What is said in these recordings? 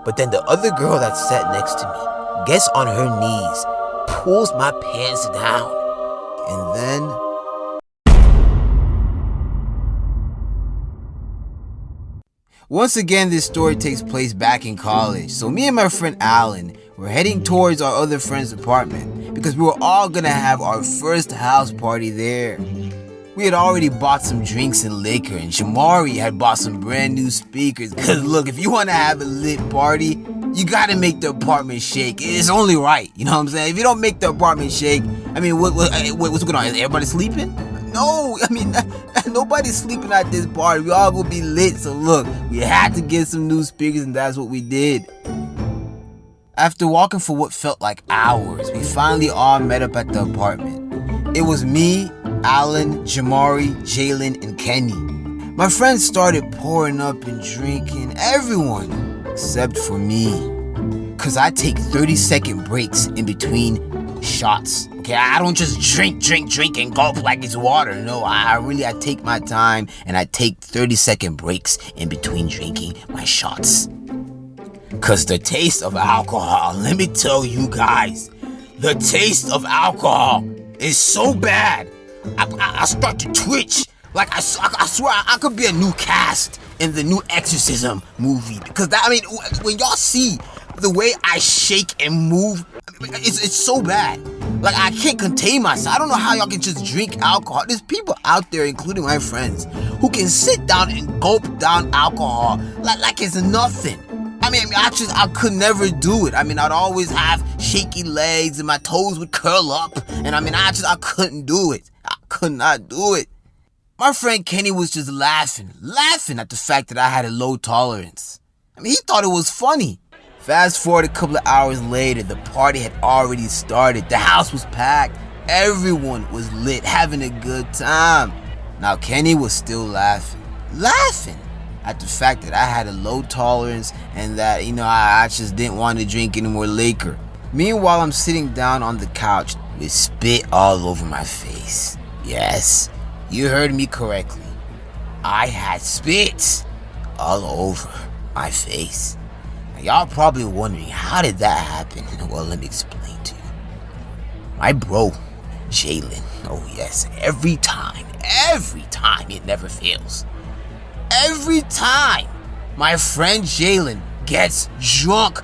But then the other girl that sat next to me gets on her knees, pulls my pants down, and then... Once again, this story takes place back in college. So me and my friend Alan were heading towards our other friend's apartment because we were all gonna have our first house party there. We had already bought some drinks and liquor, and Shamari had bought some brand new speakers. Cause look, if you wanna have a lit party, you gotta make the apartment shake. It's only right, you know what I'm saying? If you don't make the apartment shake, I mean, what's going on? Is everybody sleeping? No, I mean, nobody's sleeping at this party. We all gonna be lit, so look, we had to get some new speakers, and that's what we did. After walking for what felt like hours, we finally all met up at the apartment. It was me, Alan, Jamari, Jalen, and Kenny. My friends started pouring up and drinking, everyone, except for me. Cause I take 30-second breaks in between shots. Okay, I don't just drink and gulp like it's water. No, I take my time and I take 30-second breaks in between drinking my shots. Cause the taste of alcohol, let me tell you guys, the taste of alcohol is so bad. I start to twitch. Like I swear I could be a new cast in the new Exorcism movie. Because when y'all see the way I shake and move, it's so bad. Like I can't contain myself. I don't know how y'all can just drink alcohol. There's people out there, including my friends, who can sit down and gulp down alcohol like it's nothing. I could never do it. I'd always have shaky legs and my toes would curl up. And I couldn't do it. I could not do it. My friend Kenny was just laughing at the fact that I had a low tolerance. He thought it was funny. Fast forward a couple of hours later, the party had already started. The house was packed. Everyone was lit, having a good time. Now Kenny was still laughing at the fact that I had a low tolerance and that, I just didn't want to drink any more liquor. Meanwhile, I'm sitting down on the couch with spit all over my face. Yes, you heard me correctly. I had spit all over my face. Now, y'all probably wondering, how did that happen? Well, let me explain to you. My bro, Jalen, oh yes, every time, it never fails. Every time my friend Jalen gets drunk,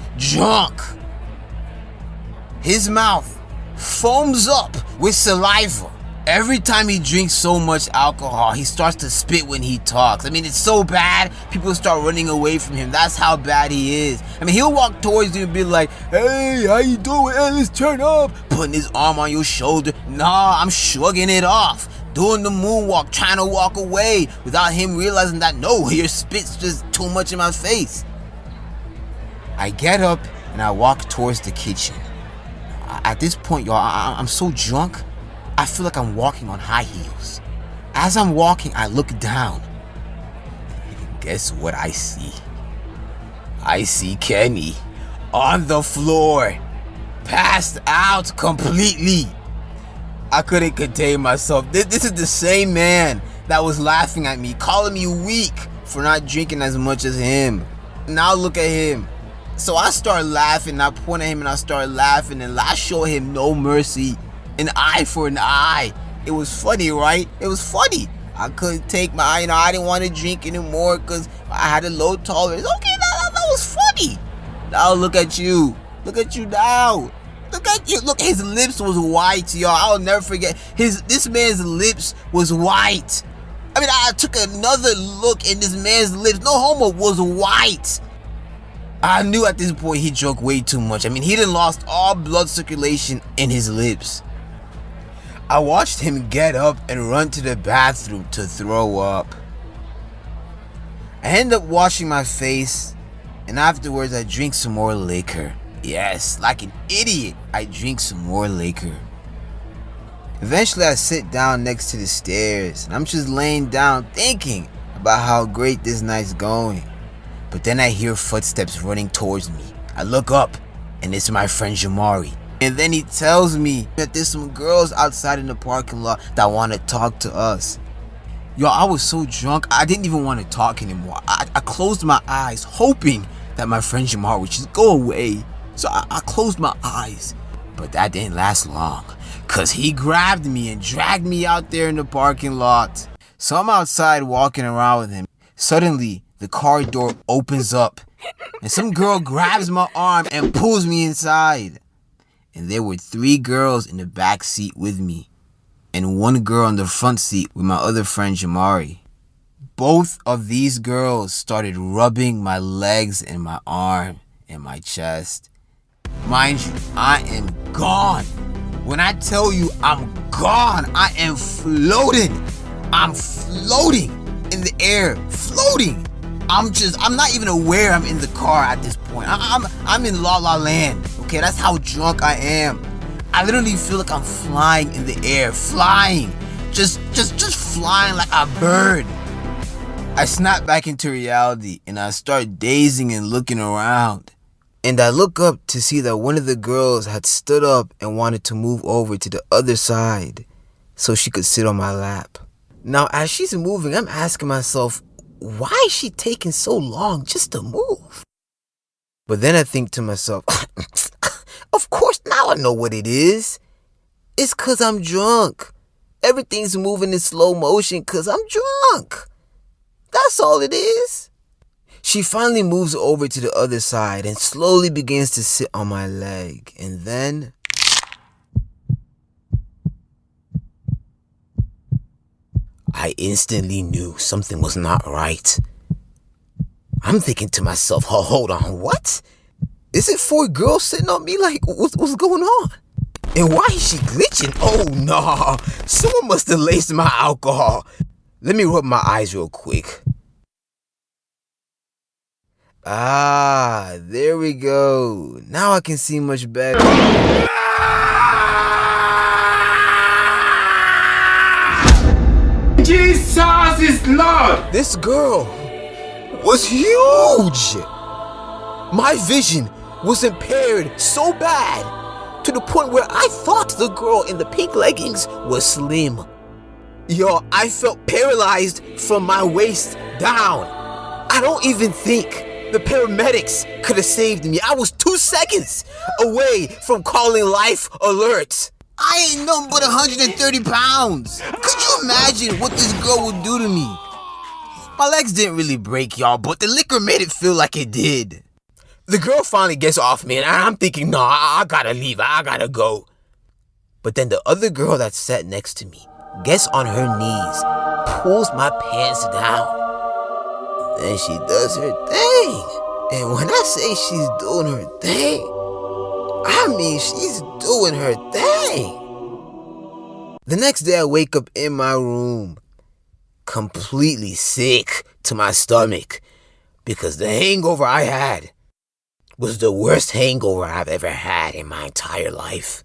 his mouth foams up with saliva. Every time he drinks so much alcohol, he starts to spit when he talks. It's so bad, people start running away from him. That's how bad he is. He'll walk towards you and be like, hey, how you doing? Hey, let's turn up. Putting his arm on your shoulder. Nah, I'm shrugging it off. Doing the moonwalk, trying to walk away without him realizing that, no, your spit's just too much in my face. I get up and I walk towards the kitchen. At this point, y'all, I'm so drunk, I feel like I'm walking on high heels. As I'm walking, I look down. Guess what I see? I see Kenny on the floor, passed out completely. I couldn't contain myself. This is the same man that was laughing at me, calling me weak for not drinking as much as him. Now look at him. So I start laughing, I point at him and I start laughing, and I show him no mercy. An eye for an eye. It was funny, right? It was funny. I couldn't take I didn't want to drink anymore because I had a low tolerance. Okay, that was funny. Now look at you. Look at you now. Look at you. Look, his lips was white, y'all. I'll never forget. This man's lips was white. I took another look and this man's lips, no homo, was white. I knew at this point he drank way too much. He done lost all blood circulation in his lips. I watched him get up and run to the bathroom to throw up. I end up washing my face, and afterwards I drink some more liquor. Yes, like an idiot, I drink some more liquor. Eventually I sit down next to the stairs, and I'm just laying down thinking about how great this night's going. But then I hear footsteps running towards me. I look up, and it's my friend Jamari. And then he tells me that there's some girls outside in the parking lot that want to talk to us. Yo, I was so drunk, I didn't even want to talk anymore. I closed my eyes, hoping that my friend Jamar would just go away. So I closed my eyes. But that didn't last long, cause he grabbed me and dragged me out there in the parking lot. So I'm outside walking around with him. Suddenly, the car door opens up and some girl grabs my arm and pulls me inside. And there were 3 girls in the back seat with me and 1 girl in the front seat with my other friend Jamari. Both of these girls started rubbing my legs and my arm and my chest. Mind you, I am gone. When I tell you I'm gone, I am floating. I'm floating in the air, floating. I'm not even aware I'm in the car at this point. I'm in La La Land. Okay, that's how drunk I am. I literally feel like I'm flying in the air, flying, just flying like a bird. I snap back into reality and I start dazing and looking around. And I look up to see that one of the girls had stood up and wanted to move over to the other side so she could sit on my lap. Now, as she's moving, I'm asking myself, why is she taking so long just to move? But then I think to myself, of course, now I know what it is. It's because I'm drunk. Everything's moving in slow motion because I'm drunk. That's all it is. She finally moves over to the other side and slowly begins to sit on my leg. And then I instantly knew something was not right. I'm thinking to myself, hold on, what? Is it 4 girls sitting on me? Like, what's going on? And why is she glitching? Oh, no. Someone must have laced my alcohol. Let me rub my eyes real quick. Ah, there we go. Now I can see much better. Jesus is Lord! This girl was huge. My vision was impaired so bad to the point where I thought the girl in the pink leggings was slim. Yo, I felt paralyzed from my waist down. I don't even think the paramedics could have saved me. I was 2 seconds away from calling life alert. I ain't nothing but 130 pounds. Could you imagine what this girl would do to me? My legs didn't really break, y'all, but the liquor made it feel like it did. The girl finally gets off me, and I'm thinking, no, I gotta leave. I gotta go. But then the other girl that sat next to me gets on her knees, pulls my pants down, and she does her thing. And when I say she's doing her thing, I mean she's doing her thing. The next day I wake up in my room, completely sick to my stomach, because the hangover I had was the worst hangover I've ever had in my entire life.